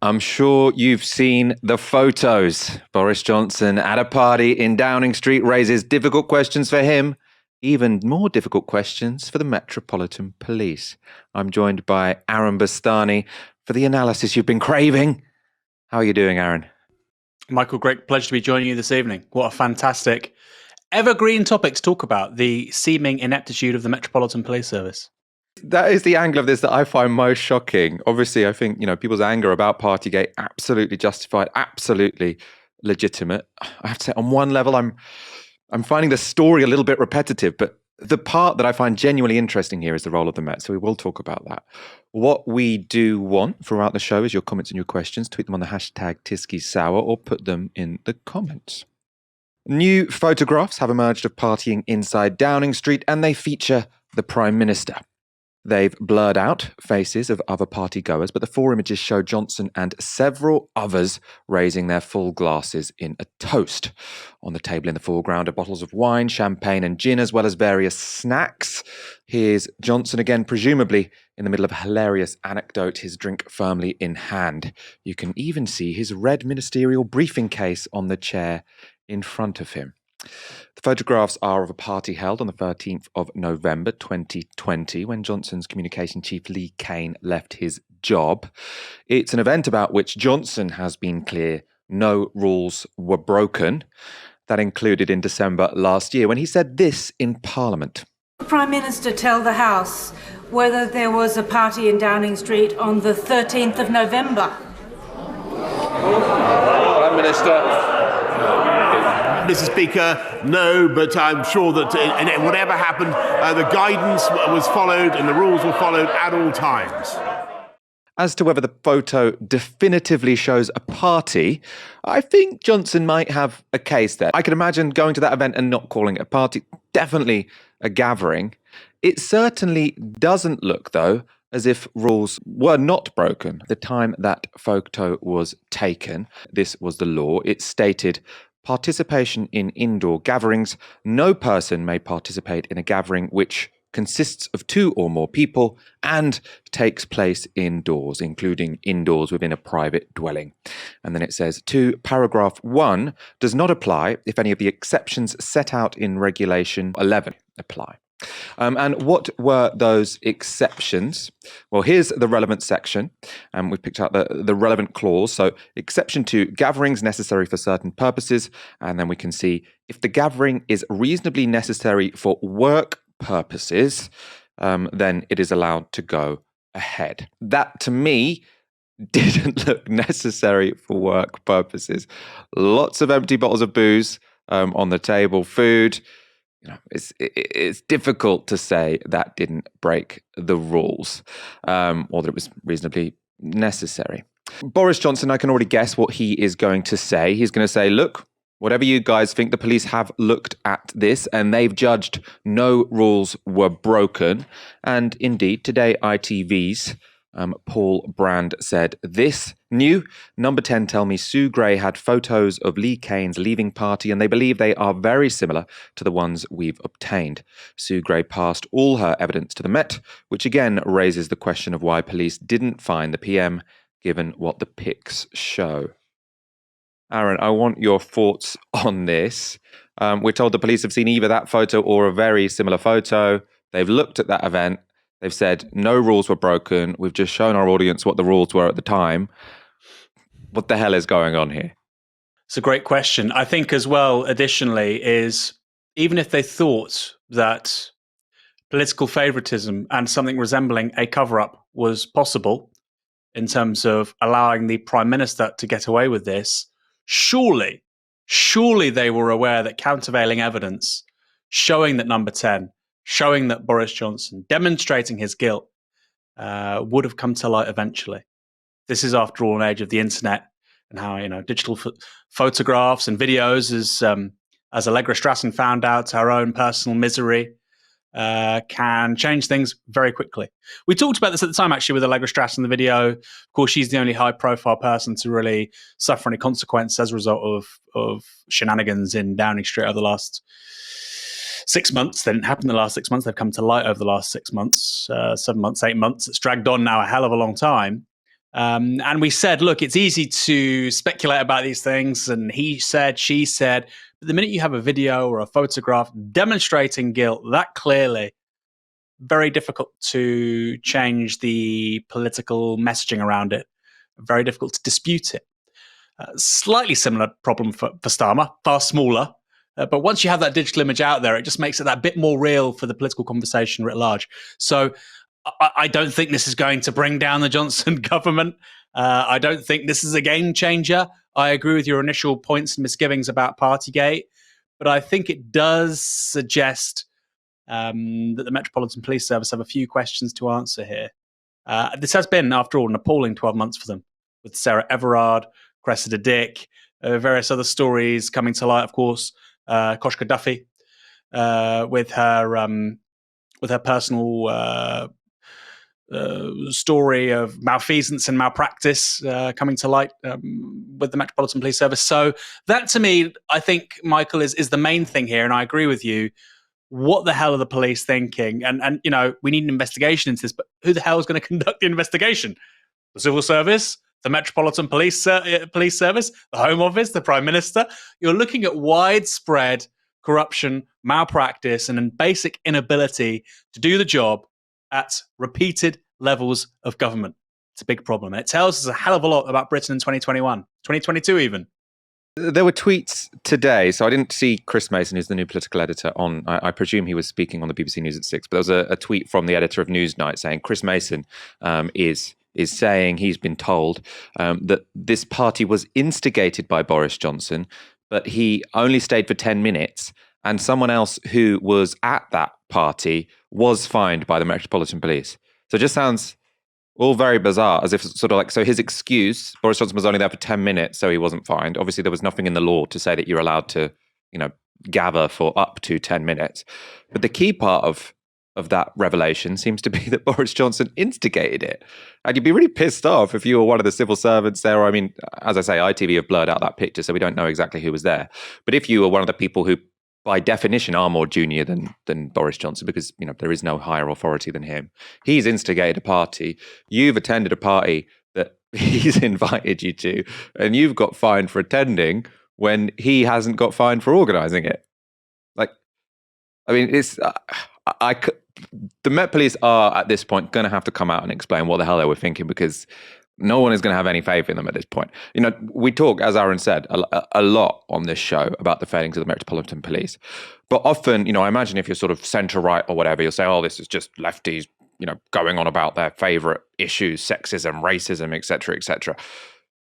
I'm sure you've seen the photos. Boris Johnson at a party in Downing Street raises difficult questions for him, even more difficult questions for the Metropolitan Police. I'm joined by Aaron Bastani for the analysis you've been craving. How are you doing, Aaron? Michael, great pleasure to be joining you this evening. What a fantastic evergreen topic to talk about, the seeming ineptitude of the Metropolitan Police Service. That is the angle of this that I find most shocking. Obviously, I think, people's anger about PartyGate, absolutely justified, absolutely legitimate. I have to say, on one level, I'm finding the story a little bit repetitive, but the part that I find genuinely interesting here is the role of the Met. So we will talk about that. What we do want throughout the show is your comments and your questions. Tweet them on the hashtag TiskiSour or put them in the comments. New photographs have emerged of partying inside Downing Street, and they feature the Prime Minister. They've blurred out faces of other party goers, but the four images show Johnson and several others raising their full glasses in a toast. On the table in the foreground are bottles of wine, champagne and gin, as well as various snacks. Here's Johnson again, presumably in the middle of a hilarious anecdote, his drink firmly in hand. You can even see his red ministerial briefing case on the chair in front of him. The photographs are of a party held on the 13th of November 2020 when Johnson's communication chief Lee Cain left his job. It's an event about which Johnson has been clear no rules were broken. That included in December last year when he said this in Parliament. The Prime Minister tell the House whether there was a party in Downing Street on the 13th of November. Prime Minister. Mr. Speaker, no, but I'm sure that whatever happened, the guidance was followed and the rules were followed at all times. As to whether the photo definitively shows a party, I think Johnson might have a case there. I can imagine going to that event and not calling it a party. Definitely a gathering. It certainly doesn't look, though, as if rules were not broken. The time that photo was taken, this was the law. It stated, participation in indoor gatherings. No person may participate in a gathering which consists of two or more people and takes place indoors, including indoors within a private dwelling. And then it says, paragraph 1 does not apply if any of the exceptions set out in Regulation 11 apply. And what were those exceptions? Well, here's the relevant section. We've picked out the relevant clause. So exception 2, gatherings necessary for certain purposes. And then we can see if the gathering is reasonably necessary for work purposes, then it is allowed to go ahead. That, to me, didn't look necessary for work purposes. Lots of empty bottles of booze on the table, food. It's difficult to say that didn't break the rules, or that it was reasonably necessary. Boris Johnson, I can already guess what he is going to say. He's going to say, look, whatever you guys think, the police have looked at this and they've judged no rules were broken. And indeed, today ITV's Paul Brand said this. New, Number 10 tell me Sue Gray had photos of Lee Cain's leaving party and they believe they are very similar to the ones we've obtained. Sue Gray passed all her evidence to the Met, which again raises the question of why police didn't find the PM, given what the Pics show. Aaron, I want your thoughts on this. We're told the police have seen either that photo or a very similar photo. They've looked at that event. They've said no rules were broken. We've just shown our audience what the rules were at the time. What the hell is going on here? It's a great question. I think as well, additionally, is even if they thought that political favoritism and something resembling a cover-up was possible in terms of allowing the Prime Minister to get away with this, surely they were aware that countervailing evidence showing that Number 10, showing that Boris Johnson, demonstrating his guilt, would have come to light eventually. This is, after all, an age of the internet and how digital photographs and videos, as Allegra Strassen found out, her own personal misery can change things very quickly. We talked about this at the time, actually, with Allegra Strassen, the video. Of course, she's the only high-profile person to really suffer any consequence as a result of shenanigans in Downing Street over the last 6 months. They didn't happen in the last 6 months. They've come to light over the last 6 months, 7 months, 8 months. It's dragged on now a hell of a long time. And we said, look, it's easy to speculate about these things, and he said, she said. But the minute you have a video or a photograph demonstrating guilt that clearly, very difficult to change the political messaging around it. Very difficult to dispute it. Slightly similar problem for Starmer, far smaller. But once you have that digital image out there, it just makes it that bit more real for the political conversation writ large. So I don't think this is going to bring down the Johnson government. I don't think this is a game changer. I agree with your initial points and misgivings about Partygate, but I think it does suggest that the Metropolitan Police Service have a few questions to answer here. This has been, after all, an appalling 12 months for them, with Sarah Everard, Cressida Dick, various other stories coming to light, of course. Koshka Duffy, with her personal story of malfeasance and malpractice coming to light with the Metropolitan Police Service. So that, to me, I think, Michael, is the main thing here, and I agree with you. What the hell are the police thinking? And you know, we need an investigation into this, but who the hell is going to conduct the investigation? The Civil Service? The Metropolitan Police Service, the Home Office, the Prime Minister. You're looking at widespread corruption, malpractice, and a basic inability to do the job at repeated levels of government. It's a big problem. And it tells us a hell of a lot about Britain in 2021, 2022 even. There were tweets today, so I didn't see Chris Mason, who's the new political editor, on. I presume he was speaking on the BBC News at 6, but there was a tweet from the editor of Newsnight saying Chris Mason is saying he's been told that this party was instigated by Boris Johnson, but he only stayed for 10 minutes, and someone else who was at that party was fined by the Metropolitan Police. So it just sounds all very bizarre, as if sort of like, so his excuse, Boris Johnson was only there for 10 minutes, so he wasn't fined. Obviously, there was nothing in the law to say that you're allowed to, gather for up to 10 minutes. But the key part of that revelation seems to be that Boris Johnson instigated it. And you'd be really pissed off if you were one of the civil servants there. I mean, as I say, ITV have blurred out that picture, so we don't know exactly who was there. But if you were one of the people who, by definition, are more junior than Boris Johnson, because there is no higher authority than him, he's instigated a party. You've attended a party that he's invited you to, and you've got fined for attending when he hasn't got fined for organising it. It's the Met Police are at this point going to have to come out and explain what the hell they were thinking, because no one is going to have any faith in them at this point. We talk, as Aaron said, a lot on this show about the failings of the Metropolitan Police. But often, I imagine if you're sort of centre-right or whatever, you'll say, oh, this is just lefties, going on about their favourite issues, sexism, racism, etc., etc.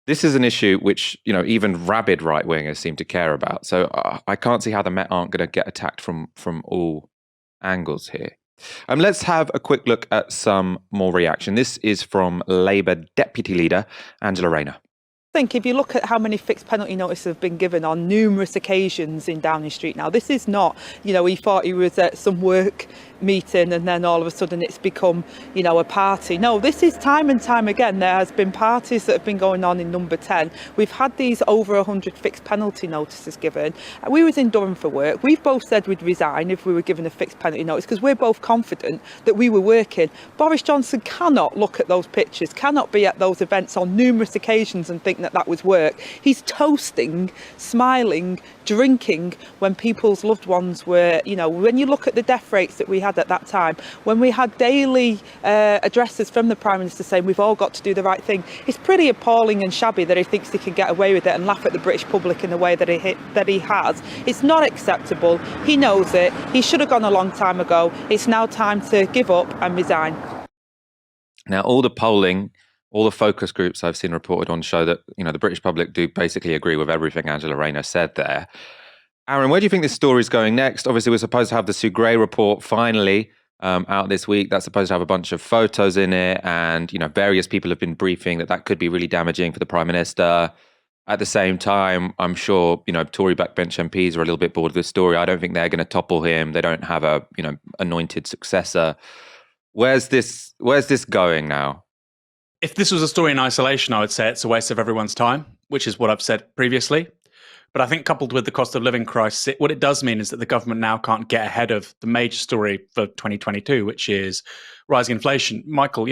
This is an issue which, even rabid right-wingers seem to care about. So I can't see how the Met aren't going to get attacked from all angles here. Let's have a quick look at some more reaction. This is from Labour Deputy Leader Angela Rayner. I think if you look at how many fixed penalty notices have been given on numerous occasions in Downing Street now, this is not, he thought he was at some work meeting and then all of a sudden it's become, a party. No, this is time and time again. There has been parties that have been going on in number 10. We've had these over 100 fixed penalty notices given. We was in Durham for work. We've both said we'd resign if we were given a fixed penalty notice because we're both confident that we were working. Boris Johnson cannot look at those pictures, cannot be at those events on numerous occasions and think that was work. He's toasting, smiling, drinking when people's loved ones were, when you look at the death rates that we had at that time, when we had daily addresses from the Prime Minister saying we've all got to do the right thing, it's pretty appalling and shabby that he thinks he can get away with it and laugh at the British public in the way that he has. It's not acceptable. He knows it. He should have gone a long time ago. It's now time to give up and resign. Now, all the polling, all the focus groups I've seen reported on show that, the British public do basically agree with everything Angela Rayner said there. Aaron, where do you think this story is going next? Obviously, we're supposed to have the Sue Gray report finally out this week. That's supposed to have a bunch of photos in it. And, various people have been briefing that could be really damaging for the Prime Minister. At the same time, I'm sure, Tory backbench MPs are a little bit bored of this story. I don't think they're going to topple him. They don't have a, anointed successor. Where's this going now? If this was a story in isolation, I would say it's a waste of everyone's time, which is what I've said previously. But I think coupled with the cost of living crisis, what it does mean is that the government now can't get ahead of the major story for 2022, which is rising inflation. Michael,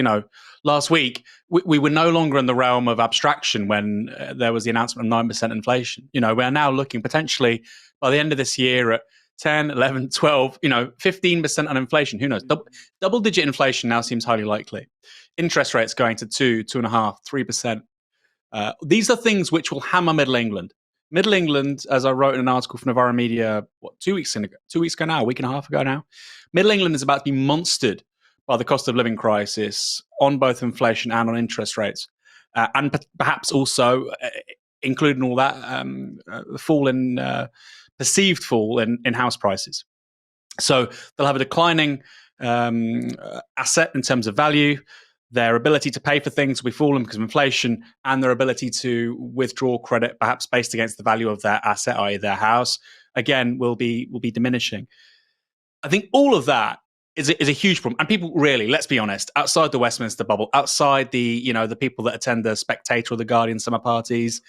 last week, we were no longer in the realm of abstraction when there was the announcement of 9% inflation. We're now looking potentially by the end of this year at 10, 11, 12, 15% on inflation. Who knows? Double-digit inflation now seems highly likely. Interest rates going to 2.5%, 3%. These are things which will hammer Middle England. Middle England, as I wrote in an article for Novara Media, 2 weeks ago now, a week and a half ago now, Middle England is about to be monstered by the cost of living crisis on both inflation and on interest rates. And perhaps also, including all that, perceived fall in house prices. So they'll have a declining asset in terms of value. Their ability to pay for things will be falling because of inflation, and their ability to withdraw credit, perhaps based against the value of their asset, i.e. their house, again, will be diminishing. I think all of that is a huge problem. And people really, let's be honest, outside the Westminster bubble, outside the people that attend the Spectator or the Guardian summer parties,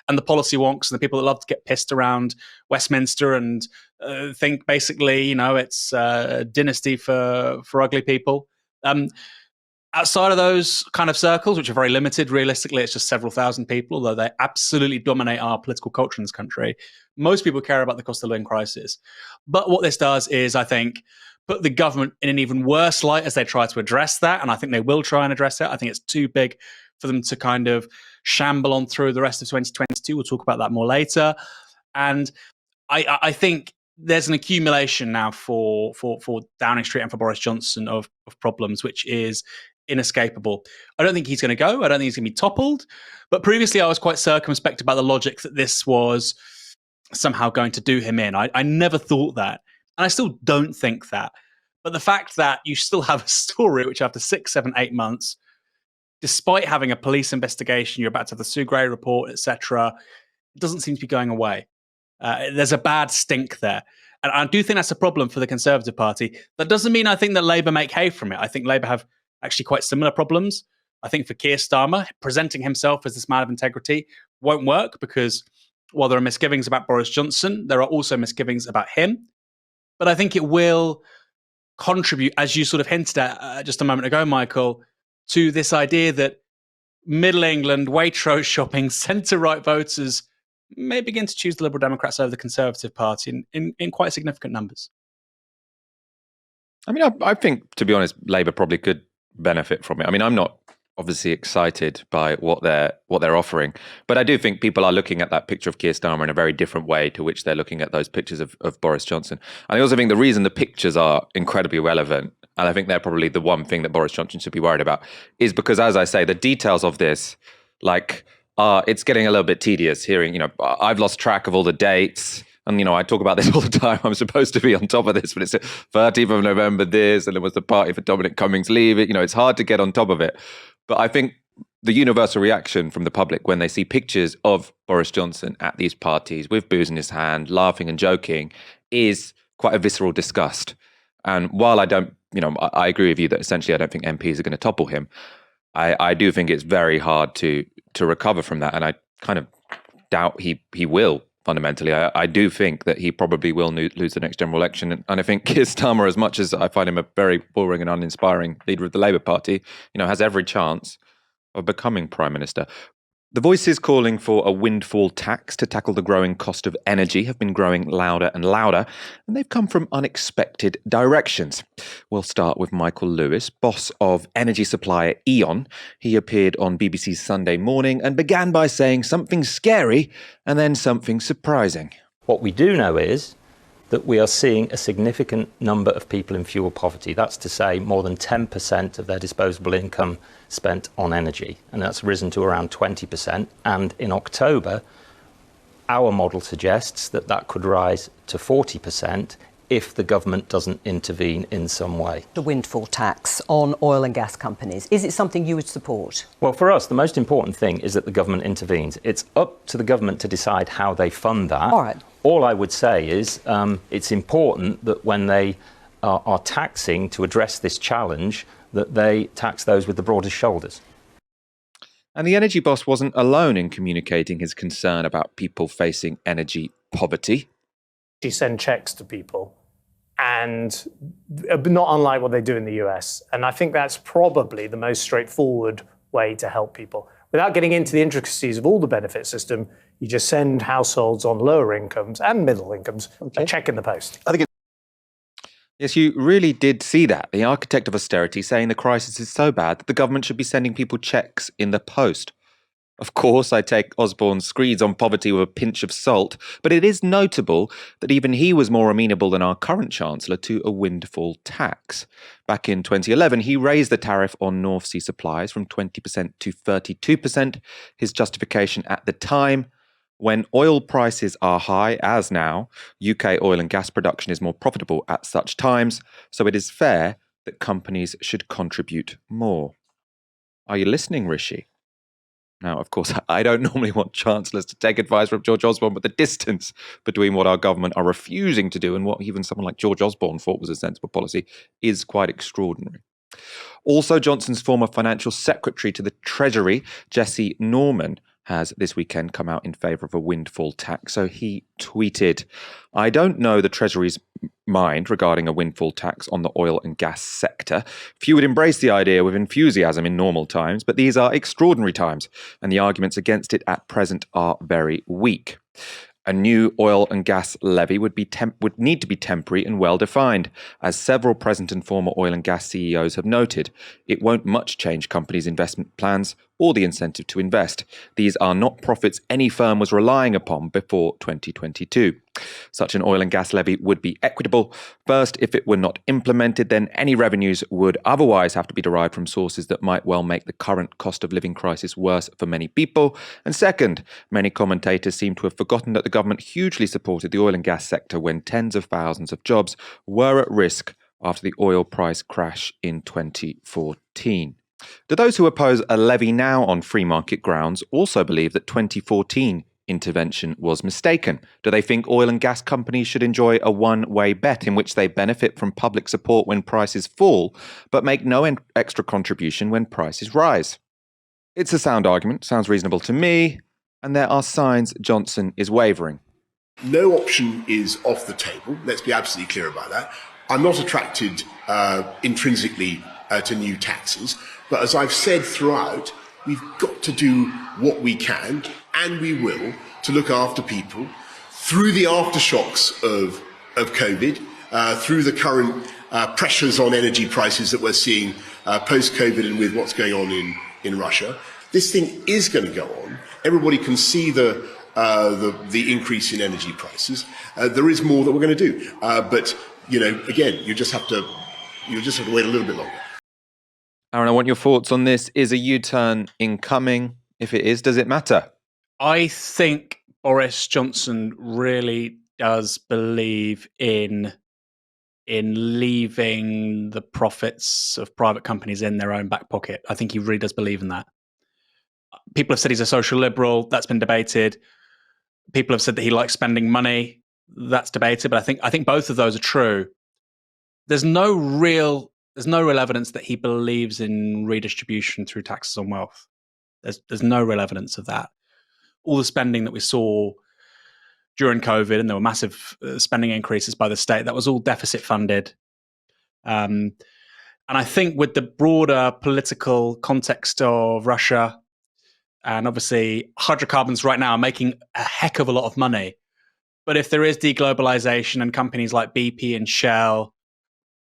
and the policy wonks and the people that love to get pissed around Westminster and think basically, it's a dynasty for ugly people. Outside of those kind of circles, which are very limited, realistically, it's just several thousand people, although they absolutely dominate our political culture in this country. Most people care about the cost of living crisis. But what this does is, I think, put the government in an even worse light as they try to address that. And I think they will try and address it. I think it's too big for them to kind of shamble on through the rest of 2022. We'll talk about that more later. And I think there's an accumulation now for Downing Street and for Boris Johnson of problems, which is inescapable. I don't think he's going to go. I don't think he's going to be toppled. But previously, I was quite circumspect about the logic that this was somehow going to do him in. I never thought that. And I still don't think that. But the fact that you still have a story which after 6, 7, 8 months, despite having a police investigation, you're about to have the Sue Gray report, etc., it doesn't seem to be going away. There's a bad stink there. And I do think that's a problem for the Conservative Party. That doesn't mean I think that Labour make hay from it. I think Labour have actually quite similar problems. I think for Keir Starmer, presenting himself as this man of integrity won't work because while there are misgivings about Boris Johnson, there are also misgivings about him. But I think it will contribute, as you sort of hinted at just a moment ago, Michael, to this idea that Middle England, Waitrose shopping, centre-right voters may begin to choose the Liberal Democrats over the Conservative Party in quite significant numbers. I mean, I think, to be honest, Labour probably could benefit from it. I mean, I'm not obviously excited by what they're offering, but I do think people are looking at that picture of Keir Starmer in a very different way to which they're looking at those pictures of Boris Johnson. And I also think the reason the pictures are incredibly relevant, and I think they're probably the one thing that Boris Johnson should be worried about, is because, as I say, the details of this, it's getting a little bit tedious hearing, I've lost track of all the dates. And, I talk about this all the time. I'm supposed to be on top of this, but it's 13th of November this, and it was the party for Dominic Cummings leave it. It's hard to get on top of it. But I think the universal reaction from the public when they see pictures of Boris Johnson at these parties with booze in his hand, laughing and joking, is quite a visceral disgust. And while I don't, I agree with you that essentially I don't think MPs are going to topple him, I do think it's very hard to recover from that. And I kind of doubt he will. Fundamentally, I do think that he probably will lose the next general election. And I think Keir Starmer, as much as I find him a very boring and uninspiring leader of the Labour Party, has every chance of becoming Prime Minister. The voices calling for a windfall tax to tackle the growing cost of energy have been growing louder and louder, and they've come from unexpected directions. We'll start with Michael Lewis, boss of energy supplier E.ON. He appeared on BBC's Sunday Morning and began by saying something scary and then something surprising. What we do know is that we are seeing a significant number of people in fuel poverty. That's to say more than 10% of their disposable income spent on energy, and that's risen to around 20%. And in October, our model suggests that that could rise to 40% if the government doesn't intervene in some way. The windfall tax on oil and gas companies, is it something you would support? Well, for us, the most important thing is that the government intervenes. It's up to the government to decide how they fund that. All right. All I would say is it's important that when they are taxing to address this challenge, that they tax those with the broadest shoulders. And the energy boss wasn't alone in communicating his concern about people facing energy poverty. She send checks to people, and not unlike what they do in the US. And I think that's probably the most straightforward way to help people. Without getting into the intricacies of all the benefit system, you just send households on lower incomes and middle incomes a check in the post. Yes, you really did see that. The architect of austerity saying the crisis is so bad that the government should be sending people checks in the post. Of course, I take Osborne's screeds on poverty with a pinch of salt, but it is notable that even he was more amenable than our current Chancellor to a windfall tax. Back in 2011, he raised the tariff on North Sea supplies from 20% to 32%. His justification at the time: when oil prices are high, as now, UK oil and gas production is more profitable at such times, so it is fair that companies should contribute more. Are you listening, Rishi? Now, of course, I don't normally want chancellors to take advice from George Osborne, but the distance between what our government are refusing to do and what even someone like George Osborne thought was a sensible policy is quite extraordinary. Also, Johnson's former financial secretary to the Treasury, Jesse Norman, has this weekend come out in favour of a windfall tax. So he tweeted, "I don't know the Treasury's mind regarding a windfall tax on the oil and gas sector. Few would embrace the idea with enthusiasm in normal times, but these are extraordinary times, and the arguments against it at present are very weak. A new oil and gas levy would need to be temporary and well-defined. As several present and former oil and gas CEOs have noted, it won't much change companies' investment plans or the incentive to invest. These are not profits any firm was relying upon before 2022. Such an oil and gas levy would be equitable. First, if it were not implemented, then any revenues would otherwise have to be derived from sources that might well make the current cost of living crisis worse for many people. And second, many commentators seem to have forgotten that the government hugely supported the oil and gas sector when tens of thousands of jobs were at risk after the oil price crash in 2014. Do those who oppose a levy now on free market grounds also believe that 2014 intervention was mistaken? Do they think oil and gas companies should enjoy a one-way bet in which they benefit from public support when prices fall, but make no extra contribution when prices rise? It's a sound argument, sounds reasonable to me, and there are signs Johnson is wavering. No option is off the table. Let's be absolutely clear about that. I'm not attracted intrinsically to new taxes, but as I've said throughout, we've got to do what we can, and we will, to look after people through the aftershocks of COVID, through the current pressures on energy prices that we're seeing post-COVID and with what's going on in Russia. This thing is going to go on. Everybody can see the increase in energy prices. There is more that we're going to do, but again, you just have to wait a little bit longer. Aaron, I want your thoughts on this. Is a U-turn incoming? If it is, does it matter? I think Boris Johnson really does believe in leaving the profits of private companies in their own back pocket. I think he really does believe in that. People have said he's a social liberal. That's been debated. People have said that he likes spending money. That's debated. But I think both of those are true. There's no real evidence that he believes in redistribution through taxes on wealth. There's no real evidence of that. All the spending that we saw during COVID, and there were massive spending increases by the state, that was all deficit funded. And I think with the broader political context of Russia, and obviously hydrocarbons right now are making a heck of a lot of money. But if there is deglobalization and companies like BP and Shell,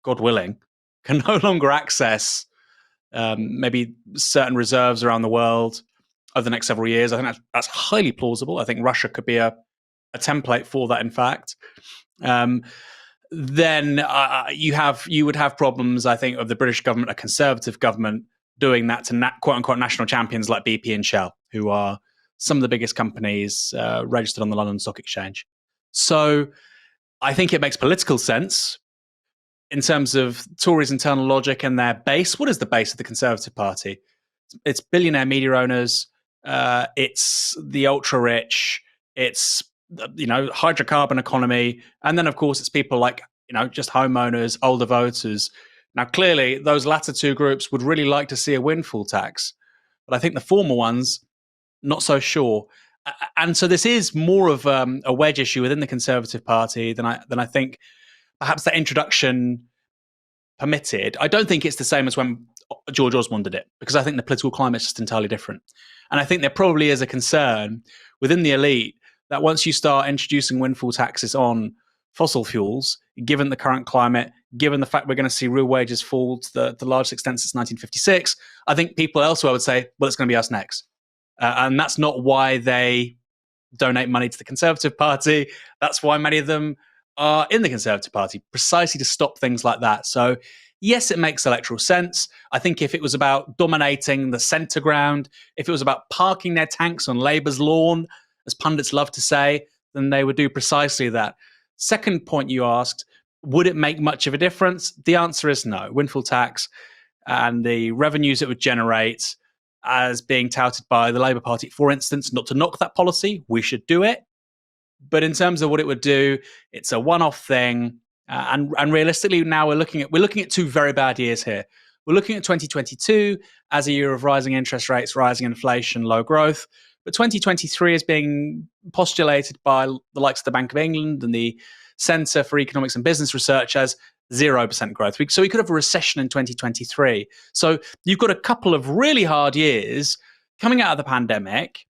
God willing, can no longer access maybe certain reserves around the world over the next several years, I think that's highly plausible. I think Russia could be a template for that, in fact. Then you would have problems, I think, of the British government, a conservative government, doing that to quote-unquote national champions like BP and Shell, who are some of the biggest companies registered on the London Stock Exchange. So I think it makes political sense in terms of Tories' internal logic and their base. What is the base of the Conservative Party? It's billionaire media owners. It's the ultra-rich. It's hydrocarbon economy. And then, of course, it's people like just homeowners, older voters. Now, clearly, those latter two groups would really like to see a windfall tax. But I think the former ones, not so sure. And so this is more of a wedge issue within the Conservative Party than I think perhaps that introduction permitted. I don't think it's the same as when George Osborne did it, because I think the political climate is just entirely different. And I think there probably is a concern within the elite that once you start introducing windfall taxes on fossil fuels, given the current climate, given the fact we're going to see real wages fall to the largest extent since 1956, I think people elsewhere would say, well, it's going to be us next. And that's not why they donate money to the Conservative Party. That's why many of them are in the Conservative Party, precisely to stop things like that. So yes, it makes electoral sense. I think if it was about dominating the centre ground, if it was about parking their tanks on Labour's lawn, as pundits love to say, then they would do precisely that. Second point you asked, would it make much of a difference? The answer is no. Windfall tax and the revenues it would generate as being touted by the Labour Party, for instance, not to knock that policy, we should do it. But in terms of what it would do, it's a one-off thing. And realistically, now we're looking at two very bad years here. We're looking at 2022 as a year of rising interest rates, rising inflation, low growth. But 2023 is being postulated by the likes of the Bank of England and the Centre for Economics and Business Research as 0% growth. So we could have a recession in 2023. So you've got a couple of really hard years coming out of the pandemic.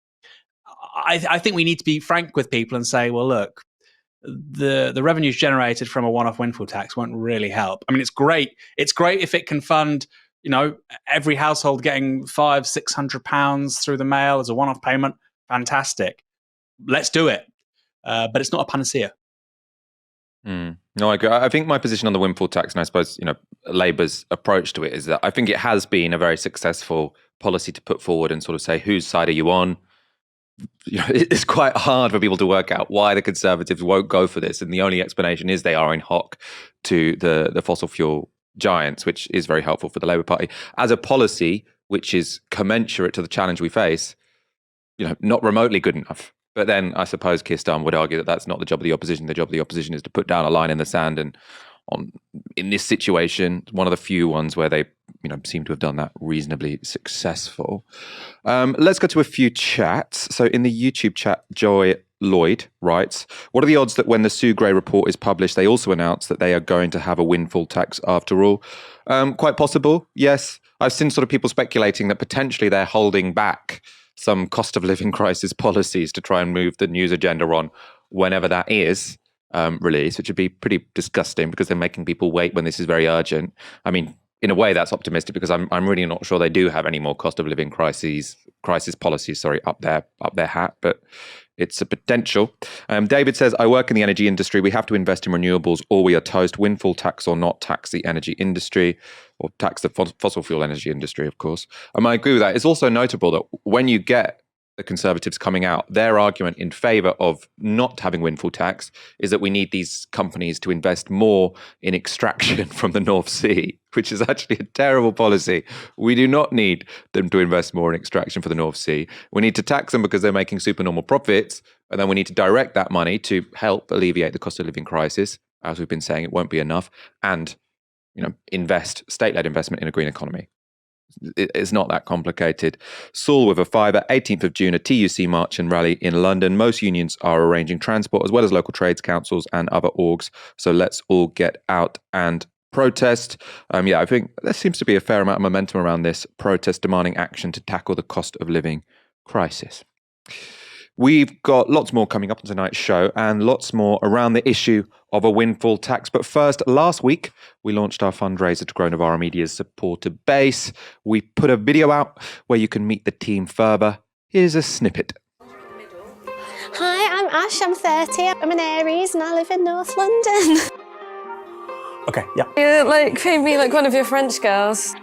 I think we need to be frank with people and say, well, look, the revenues generated from a one-off windfall tax won't really help. I mean, it's great. It's great if it can fund, every household getting £500-600 through the mail as a one-off payment. Fantastic. Let's do it. But it's not a panacea. No, I agree. I think my position on the windfall tax, and I suppose Labour's approach to it, is that I think it has been a very successful policy to put forward and sort of say, whose side are you on? It's quite hard for people to work out why the Conservatives won't go for this, and the only explanation is they are in hock to the fossil fuel giants, which is very helpful for the Labour Party as a policy, which is commensurate to the challenge we face. Not remotely good enough. But then I suppose Keir Starmer would argue that that's not the job of the opposition. The job of the opposition is to put down a line in the sand. And in this situation, one of the few ones where they seem to have done that reasonably successful. Let's go to a few chats. So in the YouTube chat, Joy Lloyd writes, what are the odds that when the Sue Gray report is published, they also announce that they are going to have a windfall tax after all? Quite possible, yes. I've seen sort of people speculating that potentially they're holding back some cost of living crisis policies to try and move the news agenda on whenever that is released, which would be pretty disgusting because they're making people wait when this is very urgent. I mean, in a way, that's optimistic because I'm really not sure they do have any more cost of living crisis policies, up their hat, but it's a potential. David says, I work in the energy industry. We have to invest in renewables or we are toast. Windfall tax or not tax the energy industry, or tax the fossil fuel energy industry, of course. I agree with that. It's also notable that when you get the Conservatives coming out, their argument in favour of not having windfall tax is that we need these companies to invest more in extraction from the North Sea, which is actually a terrible policy. We do not need them to invest more in extraction for the North Sea. We need to tax them because they're making supernormal profits, and then we need to direct that money to help alleviate the cost of living crisis. As we've been saying, it won't be enough, and invest state-led investment in a green economy. It's not that complicated. Saul with a fiver, 18th of June, a TUC march and rally in London. Most unions are arranging transport as well as local trades councils and other orgs. So let's all get out and protest. I think there seems to be a fair amount of momentum around this protest demanding action to tackle the cost of living crisis. We've got lots more coming up on tonight's show and lots more around the issue of a windfall tax. But first, last week, we launched our fundraiser to grow Novara Media's supporter base. We put a video out where you can meet the team further. Here's a snippet. Hi, I'm Ash, I'm 30, I'm an Aries and I live in North London. Okay, yeah. You look maybe like one of your French girls.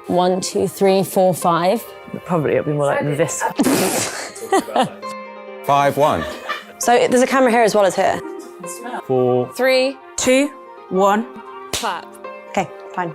1, 2, 3, 4, 5. Probably it'll be more like this. 5-1. So there's a camera here as well as here. 4. 3, 2, 1. clap. Okay, fine.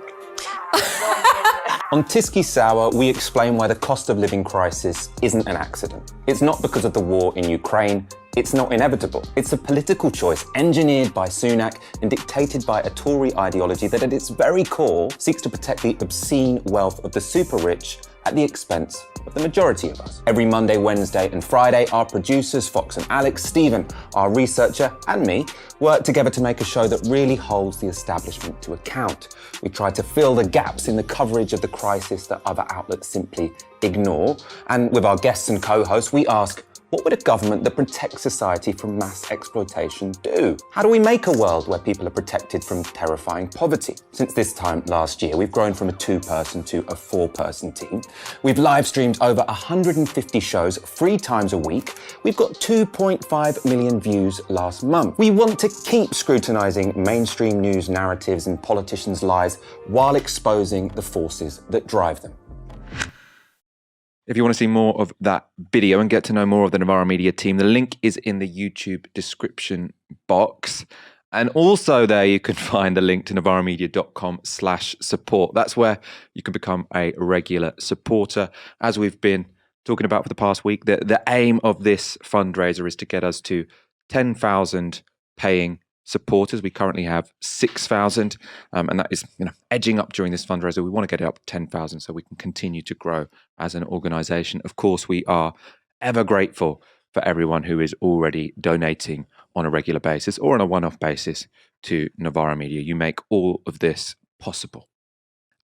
On Tisky Sour, we explain why the cost of living crisis isn't an accident. It's not because of the war in Ukraine, It's not inevitable. It's a political choice engineered by Sunak and dictated by a Tory ideology that at its very core seeks to protect the obscene wealth of the super rich at the expense of the majority of us. Every Monday, Wednesday and Friday, our producers, Fox and Alex, Stephen, our researcher, and me, work together to make a show that really holds the establishment to account. We try to fill the gaps in the coverage of the crisis that other outlets simply ignore. And with our guests and co-hosts, we ask, what would a government that protects society from mass exploitation do? How do we make a world where people are protected from terrifying poverty? Since this time last year, we've grown from a 2-person to a 4-person team. We've live streamed over 150 shows 3 times a week. We've got 2.5 million views last month. We want to keep scrutinising mainstream news narratives and politicians' lies while exposing the forces that drive them. If you want to see more of that video and get to know more of the Novara Media team, the link is in the YouTube description box. And also there you can find the link to novaramedia.com/support. That's where you can become a regular supporter. As we've been talking about for the past week, the aim of this fundraiser is to get us to 10,000 paying supporters. We currently have 6,000, and that is edging up during this fundraiser. We want to get it up to 10,000 so we can continue to grow as an organisation. Of course, we are ever grateful for everyone who is already donating on a regular basis or on a one-off basis to Novara Media. You make all of this possible.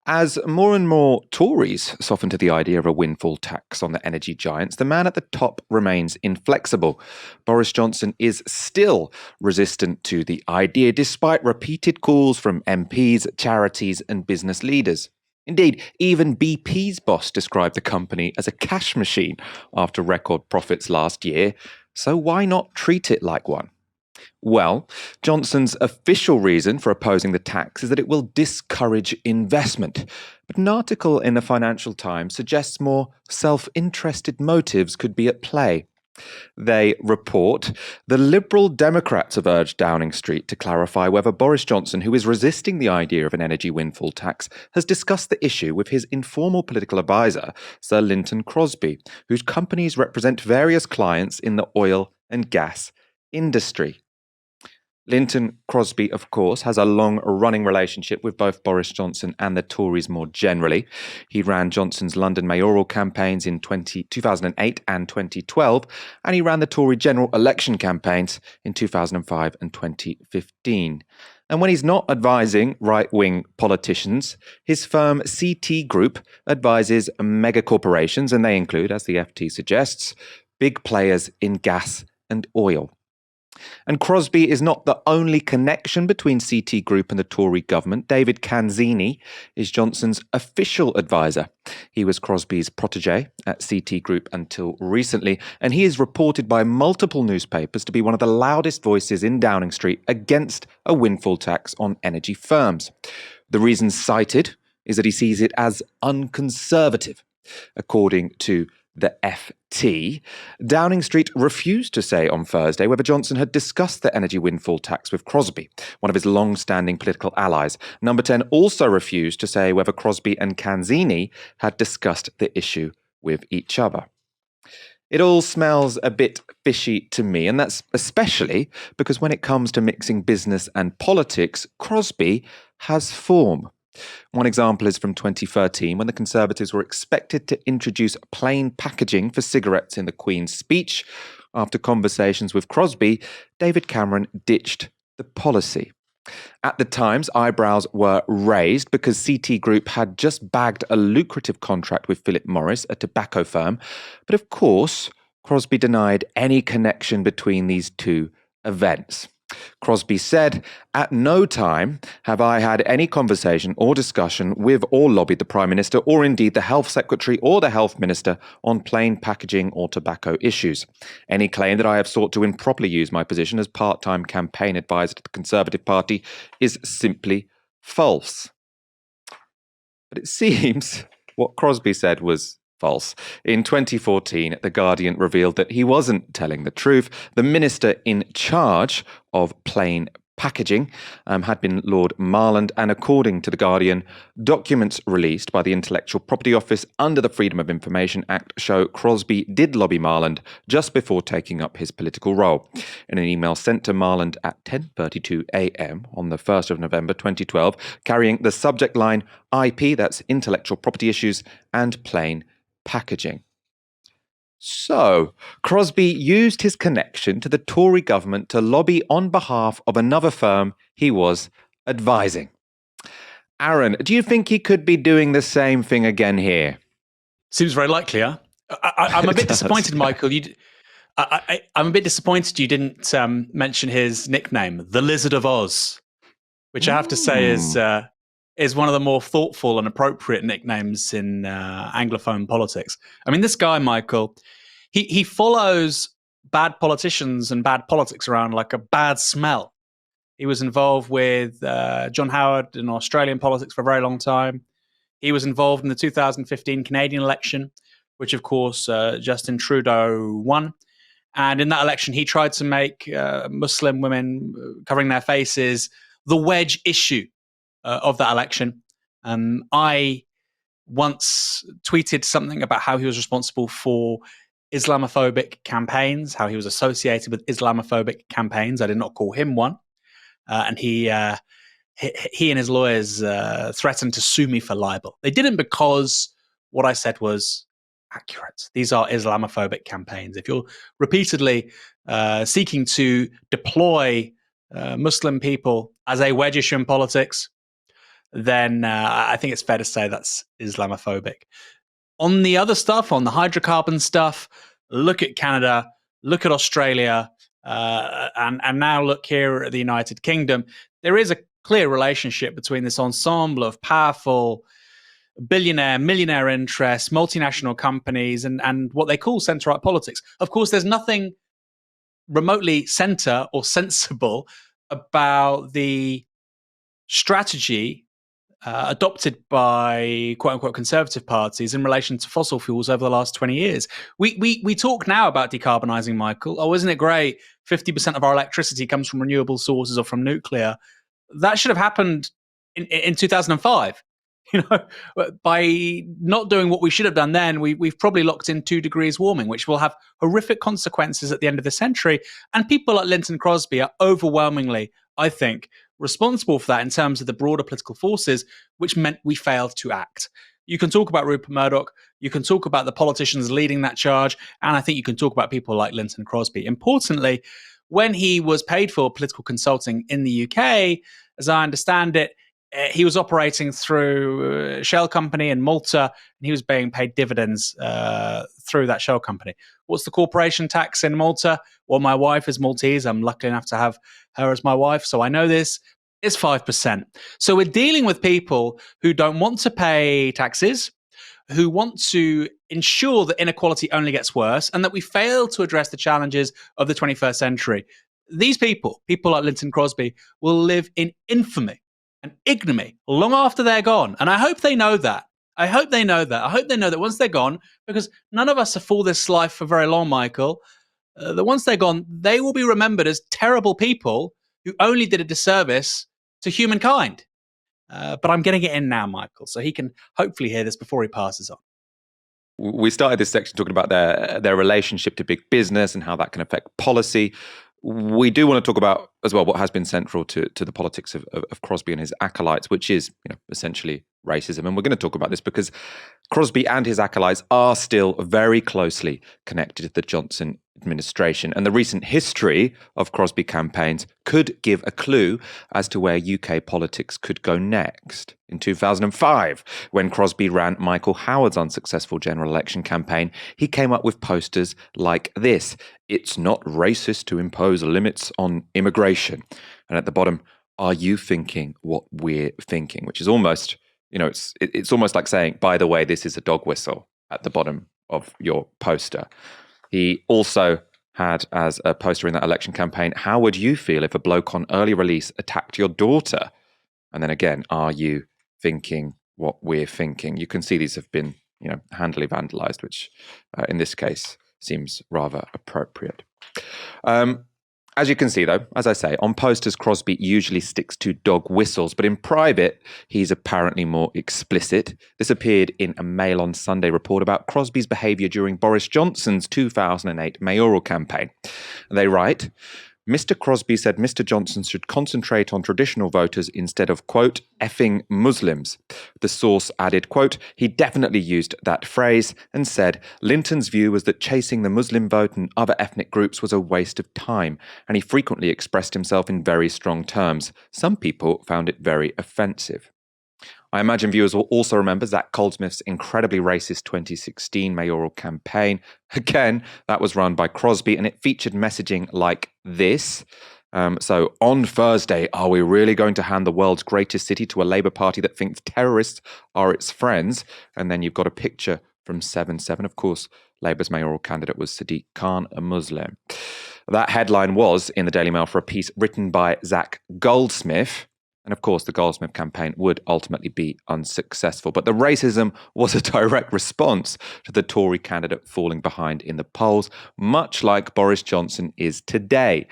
As more and more Tories soften to the idea of a windfall tax on the energy giants, the man at the top remains inflexible. Boris Johnson is still resistant to the idea, despite repeated calls from MPs, charities, and business leaders. Indeed, even BP's boss described the company as a cash machine after record profits last year, so why not treat it like one? Well, Johnson's official reason for opposing the tax is that it will discourage investment. But an article in the Financial Times suggests more self-interested motives could be at play. They report, the Liberal Democrats have urged Downing Street to clarify whether Boris Johnson, who is resisting the idea of an energy windfall tax, has discussed the issue with his informal political advisor, Sir Lynton Crosby, whose companies represent various clients in the oil and gas industry. Lynton Crosby, of course, has a long-running relationship with both Boris Johnson and the Tories more generally. He ran Johnson's London mayoral campaigns in 2008 and 2012, and he ran the Tory general election campaigns in 2005 and 2015. And when he's not advising right-wing politicians, his firm CT Group advises mega corporations, and they include, as the FT suggests, big players in gas and oil. And Crosby is not the only connection between CT Group and the Tory government. David Canzini is Johnson's official advisor. He was Crosby's protege at CT Group until recently, and he is reported by multiple newspapers to be one of the loudest voices in Downing Street against a windfall tax on energy firms. The reason cited is that he sees it as unconservative. According to the FT, Downing Street refused to say on Thursday whether Johnson had discussed the energy windfall tax with Crosby, one of his long-standing political allies. Number 10 also refused to say whether Crosby and Canzini had discussed the issue with each other. It all smells a bit fishy to me, and that's especially because when it comes to mixing business and politics, Crosby has form. One example is from 2013, when the Conservatives were expected to introduce plain packaging for cigarettes in the Queen's speech. After conversations with Crosby, David Cameron ditched the policy. At the Times, eyebrows were raised because CT Group had just bagged a lucrative contract with Philip Morris, a tobacco firm. But of course, Crosby denied any connection between these two events. Crosby said, "At no time have I had any conversation or discussion with or lobbied the Prime Minister or indeed the Health Secretary or the Health Minister on plain packaging or tobacco issues. Any claim that I have sought to improperly use my position as part-time campaign advisor to the Conservative Party is simply false." But it seems what Crosby said was false. In 2014, The Guardian revealed that he wasn't telling the truth. The minister in charge of plain packaging had been Lord Marland, and according to The Guardian, documents released by the Intellectual Property Office under the Freedom of Information Act show Crosby did lobby Marland just before taking up his political role. In an email sent to Marland at 10:32 a.m. on the 1st of November 2012, carrying the subject line IP, that's intellectual property issues, and plain packaging. So, Crosby used his connection to the Tory government to lobby on behalf of another firm he was advising. Aaron, do you think he could be doing the same thing again here? Seems very likely, huh? I'm a bit disappointed, Michael. I'm a bit disappointed you didn't mention his nickname, the Lizard of Oz, which I have to say is one of the more thoughtful and appropriate nicknames in Anglophone politics. I mean, this guy, Michael, he follows bad politicians and bad politics around like a bad smell. He was involved with John Howard in Australian politics for a very long time. He was involved in the 2015 Canadian election, which, of course, Justin Trudeau won. And in that election, he tried to make Muslim women covering their faces the wedge issue of that election. I once tweeted something about how he was responsible for Islamophobic campaigns, how he was associated with Islamophobic campaigns. I did not call him one. And he and his lawyers threatened to sue me for libel. They didn't because what I said was accurate. These are Islamophobic campaigns. If you're repeatedly seeking to deploy Muslim people as a wedge issue in politics, then I think it's fair to say that's Islamophobic. On the other stuff, on the hydrocarbon stuff, look at Canada, look at Australia, and now look here at the United Kingdom. There is a clear relationship between this ensemble of powerful billionaire, millionaire interests, multinational companies, and what they call centre-right politics. Of course, there's nothing remotely centre or sensible about the strategy adopted by quote-unquote conservative parties in relation to fossil fuels over the last 20 years. We talk now about decarbonising, Michael. Oh, isn't it great? 50% of our electricity comes from renewable sources or from nuclear. That should have happened in 2005. You know, by not doing what we should have done then, we've probably locked in 2 degrees warming, which will have horrific consequences at the end of the century. And people like Lynton Crosby are overwhelmingly, I think, responsible for that in terms of the broader political forces, which meant we failed to act. You can talk about Rupert Murdoch, you can talk about the politicians leading that charge, and I think you can talk about people like Lynton Crosby. Importantly, when he was paid for political consulting in the UK, as I understand it, he was operating through a shell company in Malta, and he was being paid dividends through that shell company. What's the corporation tax in Malta? Well, my wife is Maltese. I'm lucky enough to have her as my wife, so I know this. It's 5%. So we're dealing with people who don't want to pay taxes, who want to ensure that inequality only gets worse, and that we fail to address the challenges of the 21st century. These people like Lynton Crosby, will live in infamy and ignominy long after they're gone. And I hope they know that. I hope they know that once they're gone, because none of us have fought this life for very long, Michael, that once they're gone, they will be remembered as terrible people who only did a disservice to humankind. But I'm getting it in now, Michael, so he can hopefully hear this before he passes on. We started this section talking about their relationship to big business and how that can affect policy. We do want to talk about as well what has been central to the politics of Crosby and his acolytes, which is essentially racism. And we're going to talk about this because Crosby and his acolytes are still very closely connected to the Johnson administration. And the recent history of Crosby campaigns could give a clue as to where UK politics could go next. In 2005, when Crosby ran Michael Howard's unsuccessful general election campaign, he came up with posters like this: "It's not racist to impose limits on immigration." And at the bottom, "Are you thinking what we're thinking?" Which is almost, it's almost like saying, by the way, this is a dog whistle at the bottom of your poster. He also had as a poster in that election campaign, "How would you feel if a bloke on early release attacked your daughter?" And then again, "Are you thinking what we're thinking?" You can see these have been, handily vandalized, which in this case seems rather appropriate. As you can see, though, as I say, on posters, Crosby usually sticks to dog whistles, but in private, he's apparently more explicit. This appeared in a Mail on Sunday report about Crosby's behaviour during Boris Johnson's 2008 mayoral campaign. They write, Mr. Crosby said Mr. Johnson should concentrate on traditional voters instead of, quote, effing Muslims. The source added, quote, he definitely used that phrase and said Linton's view was that chasing the Muslim vote and other ethnic groups was a waste of time, and he frequently expressed himself in very strong terms. Some people found it very offensive. I imagine viewers will also remember Zach Goldsmith's incredibly racist 2016 mayoral campaign. Again, that was run by Crosby, and it featured messaging like this. So, on Thursday, are we really going to hand the world's greatest city to a Labour Party that thinks terrorists are its friends? And then you've got a picture from 7/7. Of course, Labour's mayoral candidate was Sadiq Khan, a Muslim. That headline was in the Daily Mail for a piece written by Zach Goldsmith. And of course, the Goldsmith campaign would ultimately be unsuccessful. But the racism was a direct response to the Tory candidate falling behind in the polls, much like Boris Johnson is today.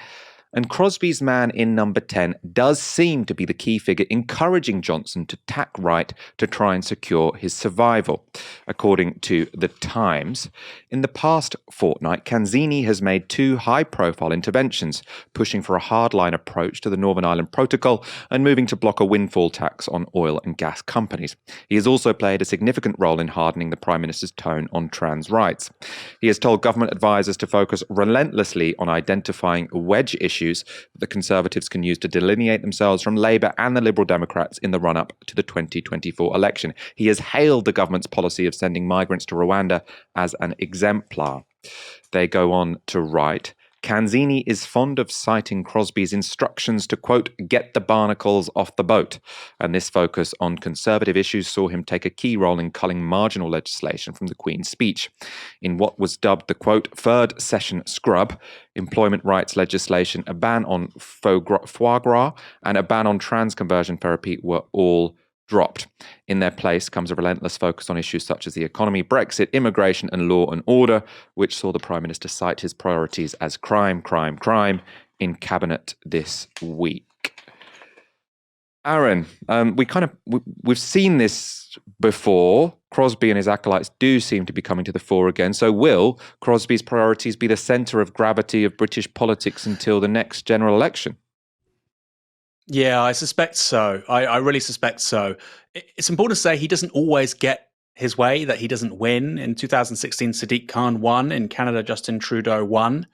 And Crosby's man in number 10 does seem to be the key figure encouraging Johnson to tack right to try and secure his survival. According to The Times, in the past fortnight, Canzini has made 2 high-profile interventions, pushing for a hardline approach to the Northern Ireland Protocol and moving to block a windfall tax on oil and gas companies. He has also played a significant role in hardening the Prime Minister's tone on trans rights. He has told government advisers to focus relentlessly on identifying wedge issues that the Conservatives can use to delineate themselves from Labour and the Liberal Democrats in the run-up to the 2024 election. He has hailed the government's policy of sending migrants to Rwanda as an exemplar. They go on to write, Canzini is fond of citing Crosby's instructions to, quote, get the barnacles off the boat. And this focus on Conservative issues saw him take a key role in culling marginal legislation from the Queen's speech. In what was dubbed the, quote, third session scrub, employment rights legislation, a ban on foie gras, and a ban on trans conversion therapy were all dropped. In their place comes a relentless focus on issues such as the economy, Brexit, immigration, and law and order, which saw the Prime Minister cite his priorities as crime in Cabinet this week. Aaron, we've seen this before. Crosby and his acolytes do seem to be coming to the fore again. So will Crosby's priorities be the centre of gravity of British politics until the next general election? Yeah, I suspect so. I really suspect so. It's important to say he doesn't always get his way, that he doesn't win. In 2016, Sadiq Khan won. In Canada, Justin Trudeau won.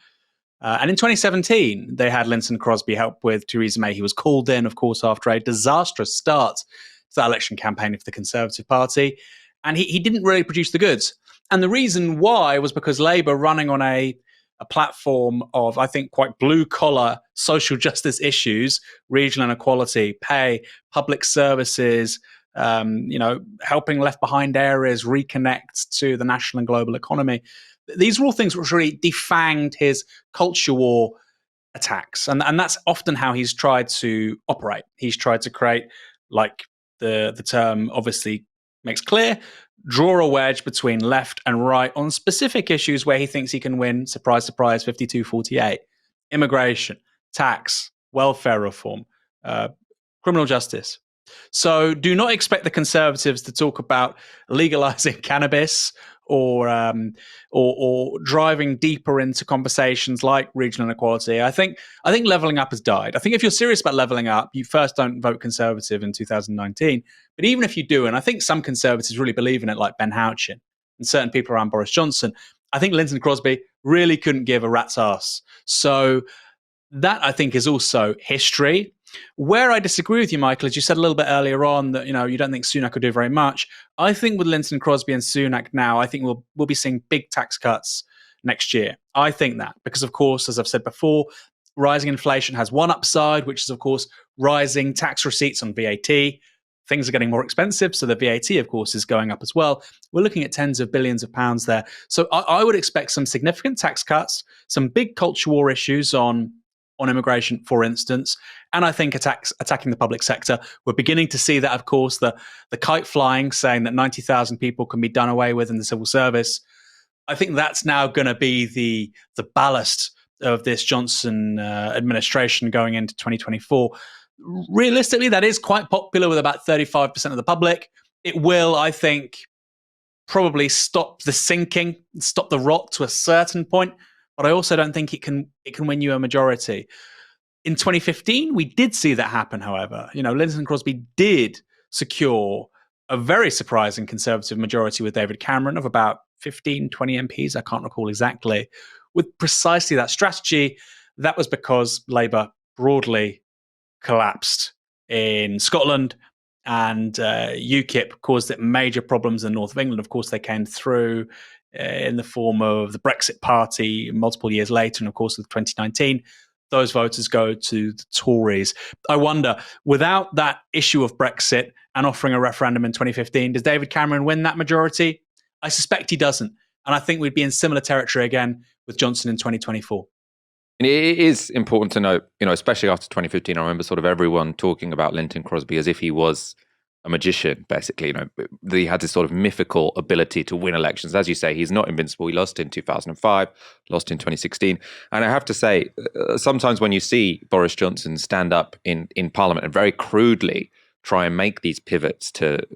And in 2017, they had Linton Crosby help with Theresa May. He was called in, of course, after a disastrous start to that election campaign for the Conservative Party. And he didn't really produce the goods. And the reason why was because Labour, running on a platform of, I think, quite blue-collar social justice issues, regional inequality, pay, public services, helping left-behind areas reconnect to the national and global economy. These are all things which really defanged his culture war attacks. And that's often how he's tried to operate. He's tried to create, like the term obviously makes clear, draw a wedge between left and right on specific issues where he thinks he can win, surprise, surprise, 52-48. Immigration, tax, welfare reform, criminal justice. So do not expect the Conservatives to talk about legalizing cannabis or driving deeper into conversations like regional inequality. I think levelling up has died. I think if you're serious about levelling up, you first don't vote Conservative in 2019. But even if you do, and I think some Conservatives really believe in it, like Ben Houchin and certain people around Boris Johnson, I think Linton Crosby really couldn't give a rat's ass. So that, I think, is also history. Where I disagree with you, Michael, as you said a little bit earlier on that, you don't think Sunak will do very much. I think with Linton Crosby and Sunak now, I think we'll be seeing big tax cuts next year. I think that because, of course, as I've said before, rising inflation has one upside, which is, of course, rising tax receipts on VAT. Things are getting more expensive, so the VAT, of course, is going up as well. We're looking at tens of billions of pounds there. So I would expect some significant tax cuts, some big culture war issues on immigration, for instance, and I think attacking the public sector. We're beginning to see that, of course, the kite flying, saying that 90,000 people can be done away with in the civil service. I think that's now going to be the ballast of this Johnson administration going into 2024. Realistically, that is quite popular with about 35% of the public. It will, I think, probably stop the sinking, stop the rot to a certain point, but I also don't think it can win you a majority. In 2015, we did see that happen, however. Linton Crosby did secure a very surprising Conservative majority with David Cameron of about 15, 20 MPs, I can't recall exactly, with precisely that strategy. That was because Labour broadly collapsed in Scotland, and UKIP caused it major problems in the north of England. Of course, they came through in the form of the Brexit Party multiple years later, and of course, with 2019, those voters go to the Tories. I wonder, without that issue of Brexit and offering a referendum in 2015, does David Cameron win that majority? I suspect he doesn't. And I think we'd be in similar territory again with Johnson in 2024. And it is important to note, especially after 2015, I remember sort of everyone talking about Linton Crosby as if he was a magician, basically. He had this sort of mythical ability to win elections. As you say, he's not invincible. He lost in 2005, lost in 2016. And I have to say, sometimes when you see Boris Johnson stand up in Parliament and very crudely try and make these pivots to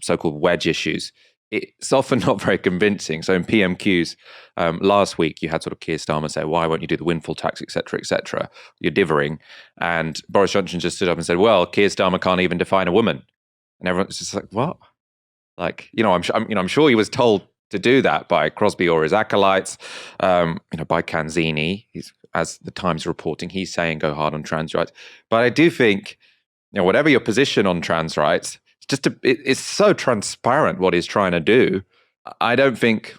so-called wedge issues, it's often not very convincing. So in PMQs last week, you had sort of Keir Starmer say, why won't you do the windfall tax, et cetera, et cetera? You're dithering. And Boris Johnson just stood up and said, well, Keir Starmer can't even define a woman. And everyone's just like, what? I'm sure he was told to do that by Crosby or his acolytes, by Canzini. As the Times reporting, he's saying go hard on trans rights. But I do think, whatever your position on trans rights, it's so transparent what he's trying to do. I don't think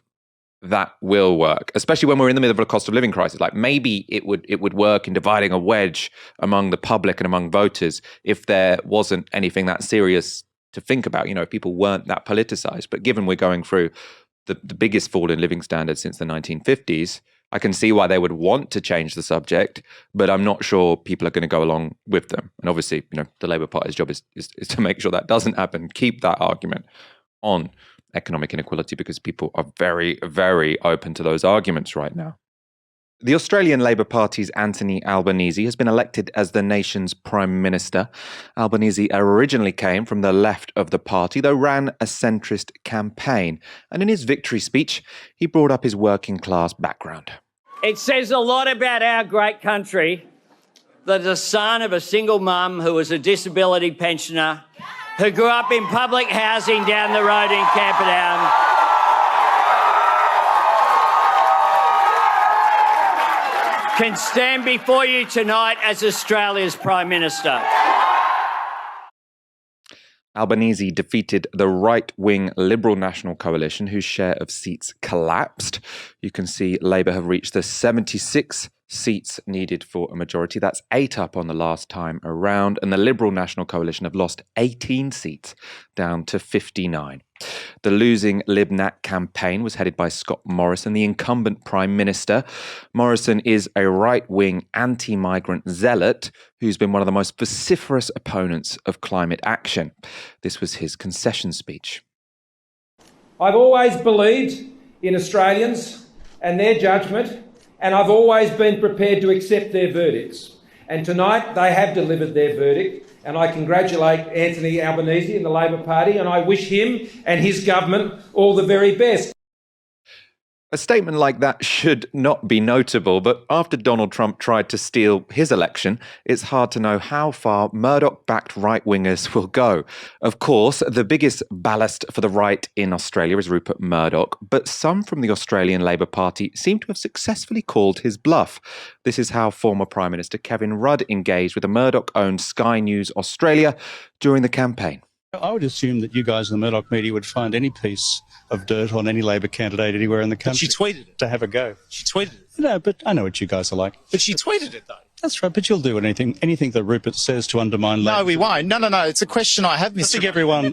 that will work, especially when we're in the middle of a cost of living crisis. Like maybe it would work in dividing a wedge among the public and among voters if there wasn't anything that serious to think about, if people weren't that politicized. But given we're going through the biggest fall in living standards since the 1950s, I can see why they would want to change the subject, but I'm not sure people are going to go along with them. And obviously, the Labour Party's job is to make sure that doesn't happen, keep that argument on economic inequality, because people are very, very open to those arguments right now. The Australian Labour Party's Anthony Albanese has been elected as the nation's Prime Minister. Albanese originally came from the left of the party, though ran a centrist campaign. And in his victory speech, he brought up his working class background. It says a lot about our great country that the son of a single mum who was a disability pensioner, who grew up in public housing down the road in Camperdown, can stand before you tonight as Australia's Prime Minister. Albanese defeated the right-wing Liberal National Coalition, whose share of seats collapsed. You can see Labour have reached the 76 seats needed for a majority. That's 8 up on the last time around. And the Liberal National Coalition have lost 18 seats, down to 59. The losing Lib Nat campaign was headed by Scott Morrison, the incumbent Prime Minister. Morrison is a right-wing anti-migrant zealot who's been one of the most vociferous opponents of climate action. This was his concession speech. I've always believed in Australians and their judgment, and I've always been prepared to accept their verdicts. And tonight they have delivered their verdict, and I congratulate Anthony Albanese and the Labor Party, and I wish him and his government all the very best. A statement like that should not be notable, but after Donald Trump tried to steal his election, it's hard to know how far Murdoch-backed right-wingers will go. Of course, the biggest ballast for the right in Australia is Rupert Murdoch, but some from the Australian Labor Party seem to have successfully called his bluff. This is how former Prime Minister Kevin Rudd engaged with a Murdoch-owned Sky News Australia during the campaign. I would assume that you guys in the Murdoch media would find any piece of dirt on any Labor candidate anywhere in the country. But she tweeted it. To have a go. She tweeted it. No, but I know what you guys are like. But she tweeted it, though. That's right, but you'll do anything that Rupert says to undermine Labor. No, we won't. No. It's a question I have, Mr.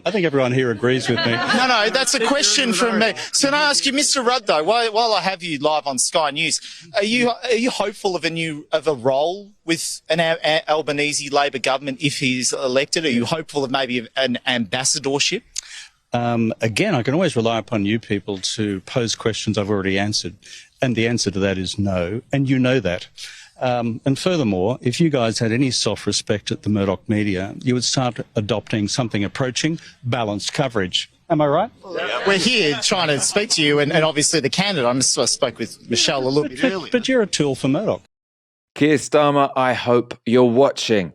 I think everyone here agrees with me. No, that's a question from me. So can I ask you, Mr. Rudd, though, while I have you live on Sky News, are you hopeful of a role with an Albanese Labor government if he's elected? Are you hopeful of maybe an ambassadorship? Again, I can always rely upon you people to pose questions I've already answered. And the answer to that is no. And you know that. And furthermore, if you guys had any self-respect at the Murdoch media, you would start adopting something approaching balanced coverage. Am I right? We're here trying to speak to you and obviously the candidate. I spoke with Michelle a little bit earlier. But you're a tool for Murdoch. Keir Starmer, I hope you're watching.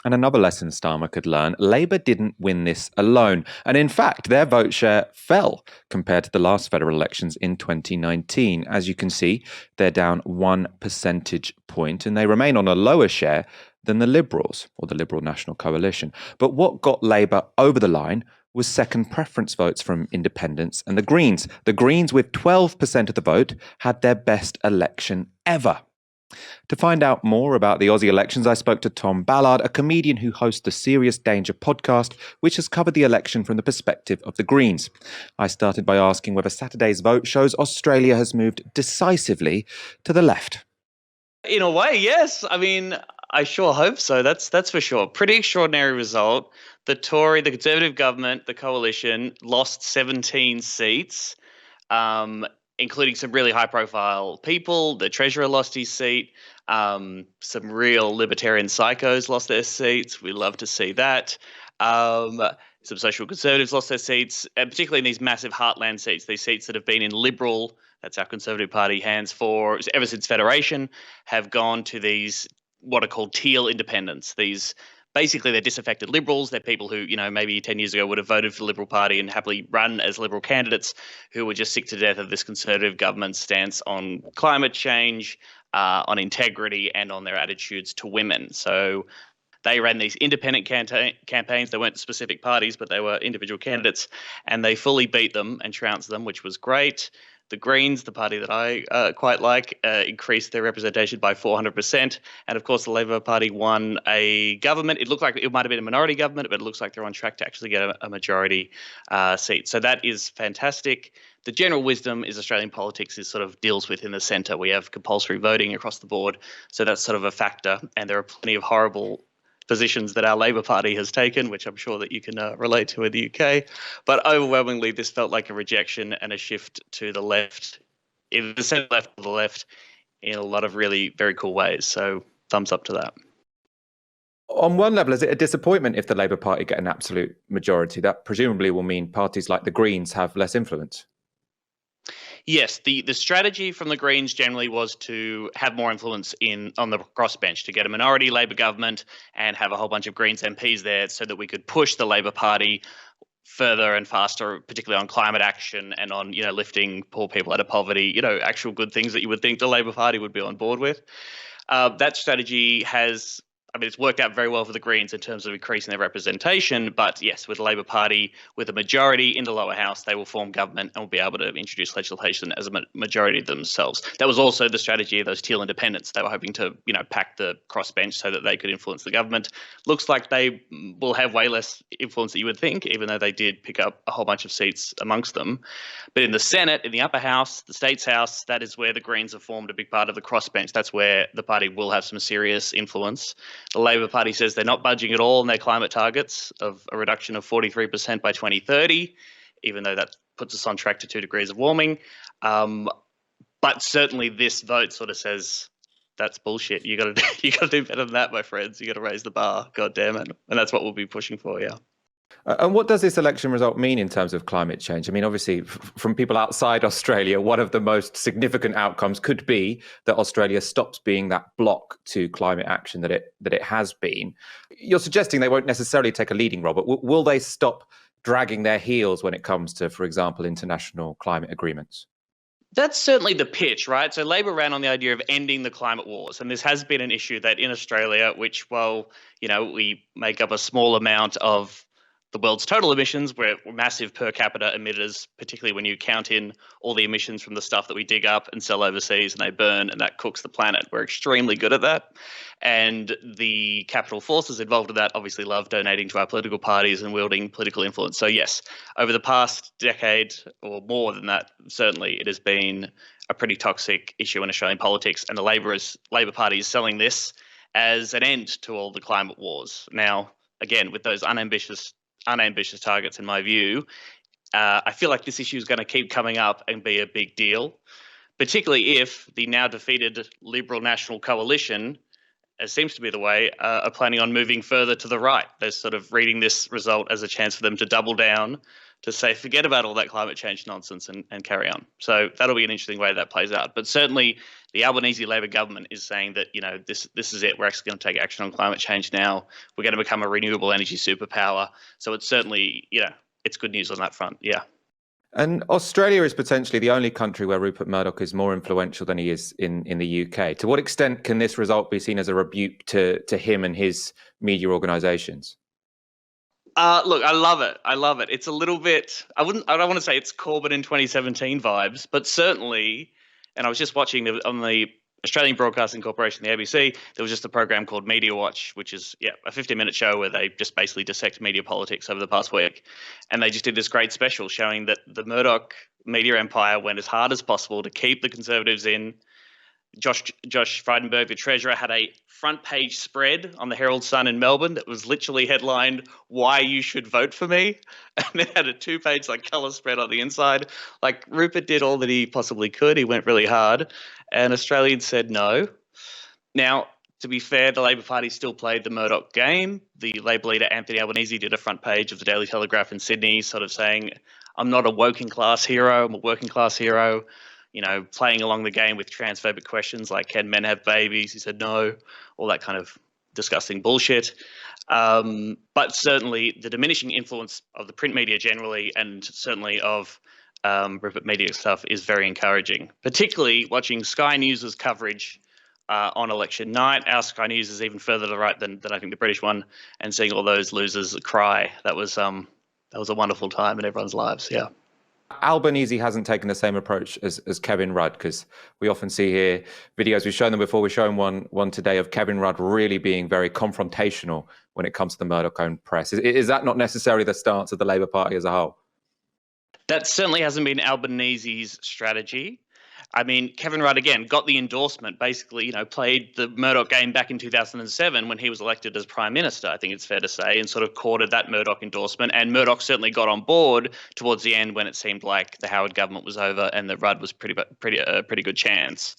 And another lesson Starmer could learn, Labour didn't win this alone. And in fact, their vote share fell compared to the last federal elections in 2019. As you can see, they're down 1 percentage point, and they remain on a lower share than the Liberals, or the Liberal National Coalition. But what got Labour over the line was second preference votes from independents and the Greens. The Greens, with 12% of the vote, had their best election ever. To find out more about the Aussie elections, I spoke to Tom Ballard, a comedian who hosts the Serious Danger podcast, which has covered the election from the perspective of the Greens. I started by asking whether Saturday's vote shows Australia has moved decisively to the left. In a way, yes. I mean, I sure hope so. That's for sure. Pretty extraordinary result. The Conservative government, the coalition, lost 17 seats. Including some really high-profile people. The Treasurer lost his seat. Some real libertarian psychos lost their seats. We love to see that. Some social conservatives lost their seats, and particularly in these massive heartland seats, these seats that have been in Liberal, that's our Conservative Party, hands for ever since Federation, have gone to these what are called teal independents. Basically, they're disaffected Liberals. They're people who, maybe 10 years ago would have voted for the Liberal Party and happily run as Liberal candidates who were just sick to death of this Conservative government's stance on climate change, on integrity, and on their attitudes to women. So they ran these independent campaigns. They weren't specific parties, but they were individual candidates, and they fully beat them and trounced them, which was great. The Greens, the party that I quite like, increased their representation by 400%. And of course, the Labor Party won a government. It looked like it might have been a minority government, but it looks like they're on track to actually get a majority seat. So that is fantastic. The general wisdom is Australian politics is sort of deals with in the centre. We have compulsory voting across the board. So that's sort of a factor. And there are plenty of horrible positions that our Labor Party has taken, which I'm sure that you can relate to in the UK. But overwhelmingly, this felt like a rejection and a shift to the left, in the centre left of the left, in a lot of really very cool ways. So thumbs up to that. On one level, is it a disappointment if the Labour Party get an absolute majority? That presumably will mean parties like the Greens have less influence. Yes, the strategy from the Greens generally was to have more influence on the crossbench, to get a minority Labor government and have a whole bunch of Greens MPs there so that we could push the Labor Party further and faster, particularly on climate action and on, lifting poor people out of poverty, actual good things that you would think the Labor Party would be on board with. That strategy it's worked out very well for the Greens in terms of increasing their representation. But yes, with the Labor Party, with a majority in the lower house, they will form government and will be able to introduce legislation as a majority themselves. That was also the strategy of those teal independents. They were hoping to, pack the crossbench so that they could influence the government. Looks like they will have way less influence than you would think, even though they did pick up a whole bunch of seats amongst them. But in the Senate, in the upper house, the States House, that is where the Greens have formed a big part of the crossbench. That's where the party will have some serious influence. The Labor Party says they're not budging at all on their climate targets of a reduction of 43% by 2030, even though that puts us on track to 2 degrees of warming. But certainly this vote sort of says that's bullshit. You got to do better than that, my friends. You got to raise the bar. God damn it. And that's what we'll be pushing for, yeah. And what does this election result mean in terms of climate change? I mean, obviously, from people outside Australia, one of the most significant outcomes could be that Australia stops being that bloc to climate action that it has been. You're suggesting they won't necessarily take a leading role, but will they stop dragging their heels when it comes to, for example, international climate agreements? That's certainly the pitch, right? So Labor ran on the idea of ending the climate wars. And this has been an issue that in Australia, which, we make up a small amount of the world's total emissions, we're massive per capita emitters, particularly when you count in all the emissions from the stuff that we dig up and sell overseas and they burn and that cooks the planet. We're extremely good at that. And the capital forces involved in that obviously love donating to our political parties and wielding political influence. So yes, over the past decade or more than that, certainly it has been a pretty toxic issue in Australian politics, and the Labor Party is selling this as an end to all the climate wars. Now, again, with those unambitious targets, in my view, I feel like this issue is going to keep coming up and be a big deal, particularly if the now defeated Liberal National Coalition, as seems to be the way, are planning on moving further to the right. They're sort of reading this result as a chance for them to double down, to say, forget about all that climate change nonsense and carry on. So that'll be an interesting way that plays out. But certainly the Albanese Labor government is saying that, this is it. We're actually going to take action on climate change now. We're going to become a renewable energy superpower. So it's certainly, it's good news on that front. Yeah. And Australia is potentially the only country where Rupert Murdoch is more influential than he is in the UK. To what extent can this result be seen as a rebuke to him and his media organisations? Look, I love it. I love it. It's a little bit, I don't want to say it's Corbyn in 2017 vibes, but certainly, and I was just watching on the Australian Broadcasting Corporation, the ABC, there was just a program called Media Watch, which is a 15-minute show where they just basically dissect media politics over the past week. And they just did this great special showing that the Murdoch media empire went as hard as possible to keep the Conservatives in. Josh Frydenberg, the Treasurer, had a front page spread on the Herald Sun in Melbourne that was literally headlined, "Why You Should Vote For Me." And it had a 2-page colour spread on the inside. Rupert did all that he possibly could. He went really hard. And Australians said no. Now, to be fair, the Labor Party still played the Murdoch game. The Labor leader, Anthony Albanese, did a front page of the Daily Telegraph in Sydney sort of saying, I'm not a working class hero, I'm a working class hero. Playing along the game with transphobic questions like, can men have babies? He said no, all that kind of disgusting bullshit. But certainly the diminishing influence of the print media generally, and certainly of Rupert Media stuff, is very encouraging, particularly watching Sky News' coverage on election night. Our Sky News is even further to the right than I think the British one, and seeing all those losers cry. That was a wonderful time in everyone's lives, yeah. Albanese hasn't taken the same approach as Kevin Rudd, because we often see here videos, we've shown them before, we're showing one today of Kevin Rudd really being very confrontational when it comes to the Murdoch-owned press. Is that not necessarily the stance of the Labour Party as a whole? That certainly hasn't been Albanese's strategy. I mean, Kevin Rudd, again, got the endorsement, basically, played the Murdoch game back in 2007 when he was elected as Prime Minister, I think it's fair to say, and sort of courted that Murdoch endorsement. And Murdoch certainly got on board towards the end when it seemed like the Howard government was over and that Rudd was a pretty good chance.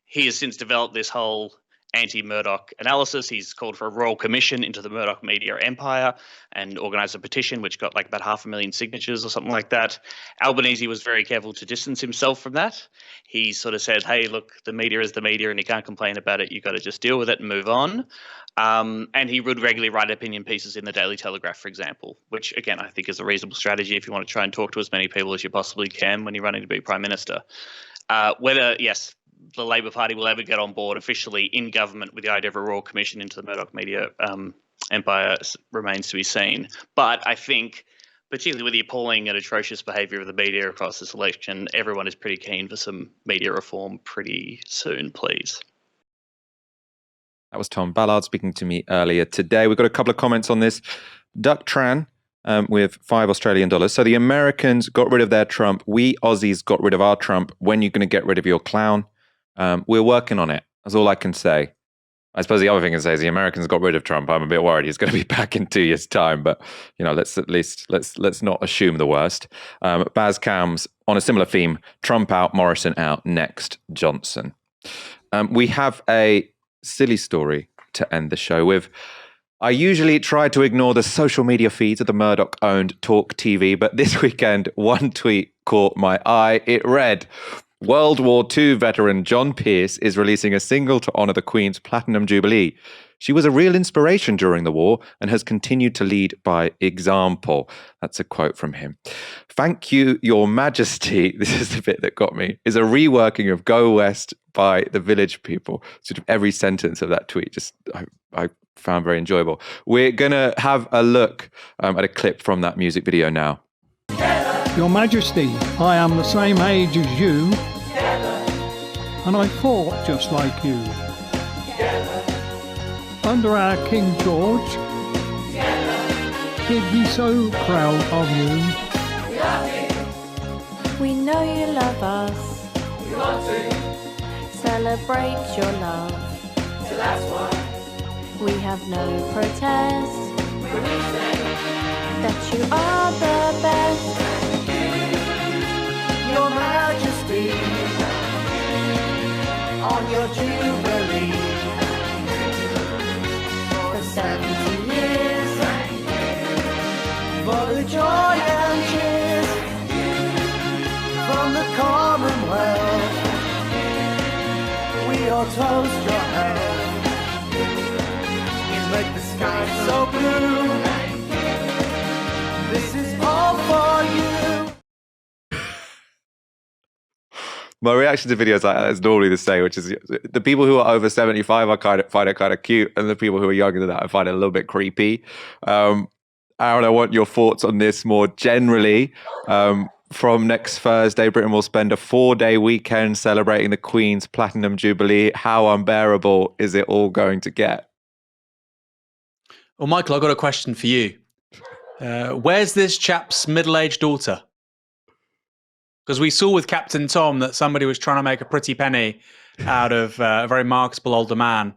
He has since developed this whole anti-Murdoch analysis. He's called for a royal commission into the Murdoch media empire and organised a petition which got about 500,000 signatures or something like that. Albanese was very careful to distance himself from that. He sort of said, hey, look, the media is the media and you can't complain about it. You've got to just deal with it and move on. And he would regularly write opinion pieces in the Daily Telegraph, for example, which, again, I think is a reasonable strategy if you want to try and talk to as many people as you possibly can when you're running to be Prime Minister. Whether, yes, the Labor Party will ever get on board officially in government with the idea of a royal commission into the Murdoch media empire remains to be seen. But I think, particularly with the appalling and atrocious behaviour of the media across this election, everyone is pretty keen for some media reform pretty soon, please. That was Tom Ballard speaking to me earlier today. We've got a couple of comments on this. Duck Tran with $5 Australian. So the Americans got rid of their Trump. We Aussies got rid of our Trump. When are you going to get rid of your clown? We're working on it. That's all I can say. I suppose the other thing to say is the Americans got rid of Trump. I'm a bit worried he's going to be back in 2 years' time. But let's not assume the worst. Baz Cams on a similar theme: Trump out, Morrison out, next Johnson. We have a silly story to end the show with. I usually try to ignore the social media feeds of the Murdoch-owned Talk TV, but this weekend one tweet caught my eye. It read, World War II veteran John Pierce is releasing a single to honour the Queen's Platinum Jubilee. She was a real inspiration during the war and has continued to lead by example. That's a quote from him. Thank you, Your Majesty. This is the bit that got me. Is a reworking of Go West by the Village People. Sort of every sentence of that tweet I found very enjoyable. We're going to have a look at a clip from that music video now. Your Majesty, I am the same age as you, and I fought just like you. Under our King George, he'd be so proud of you. We know you love us. We want to celebrate your love. So that's why we have no protest. That you are the best. Your Majesty, on your Jubilee. For 70 years, for the joy and cheers from the Commonwealth, we all toast your health. You make the sky so blue. This is all for you. My reaction to videos like that is normally the same, which is the people who are over 75 find it kind of cute, and the people who are younger than that I find it a little bit creepy. Aaron, I want your thoughts on this more generally. From next Thursday, Britain will spend a 4-day weekend celebrating the Queen's Platinum Jubilee. How unbearable is it all going to get? Well, Michael, I've got a question for you. Where's this chap's middle-aged daughter? Because we saw with Captain Tom that somebody was trying to make a pretty penny out of a very marketable older man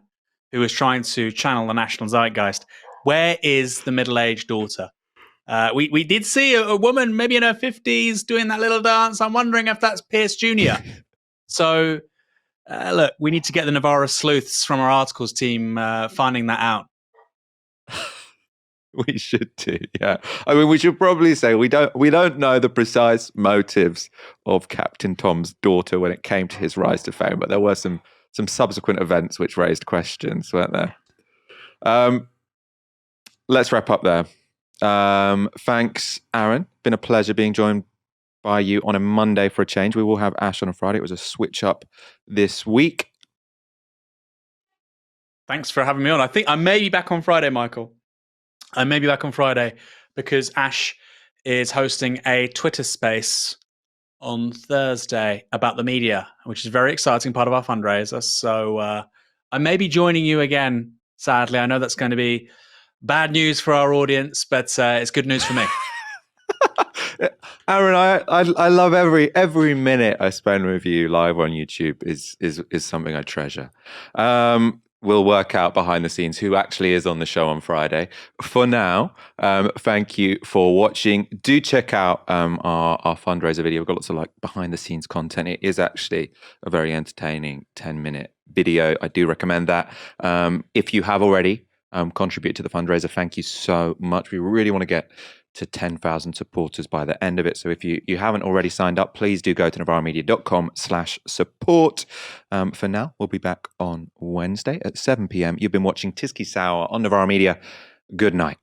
who was trying to channel the national zeitgeist. Where is the middle-aged daughter? We did see a woman, maybe in her 50s, doing that little dance. I'm wondering if that's Pierce Jr. So, look, we need to get the Novara sleuths from our articles team finding that out. We should do, yeah. I mean, we should probably say we don't know the precise motives of Captain Tom's daughter when it came to his rise to fame, but there were some subsequent events which raised questions, weren't there? Let's wrap up there. Thanks, Aaron. Been a pleasure being joined by you on a Monday for a change. We will have Ash on a Friday. It was a switch up this week. Thanks for having me on. I think I may be back on Friday, Michael. I may be back on Friday because Ash is hosting a Twitter space on Thursday about the media, which is a very exciting part of our fundraiser. So I may be joining you again, sadly. I know that's going to be bad news for our audience, but it's good news for me. Aaron, I love every minute I spend with you live on YouTube is something I treasure. We'll work out behind the scenes who actually is on the show on Friday. For now, thank you for watching. Do check out our fundraiser video. We've got lots of behind the scenes content. It is actually a very entertaining 10-minute video. I do recommend that. If you have already contributed to the fundraiser, thank you so much. We really want to get to 10,000 supporters by the end of it. So if you haven't already signed up, please do go to novaramedia.com/support. For now, we'll be back on Wednesday at 7 p.m. You've been watching Tisky Sour on Novara Media. Good night.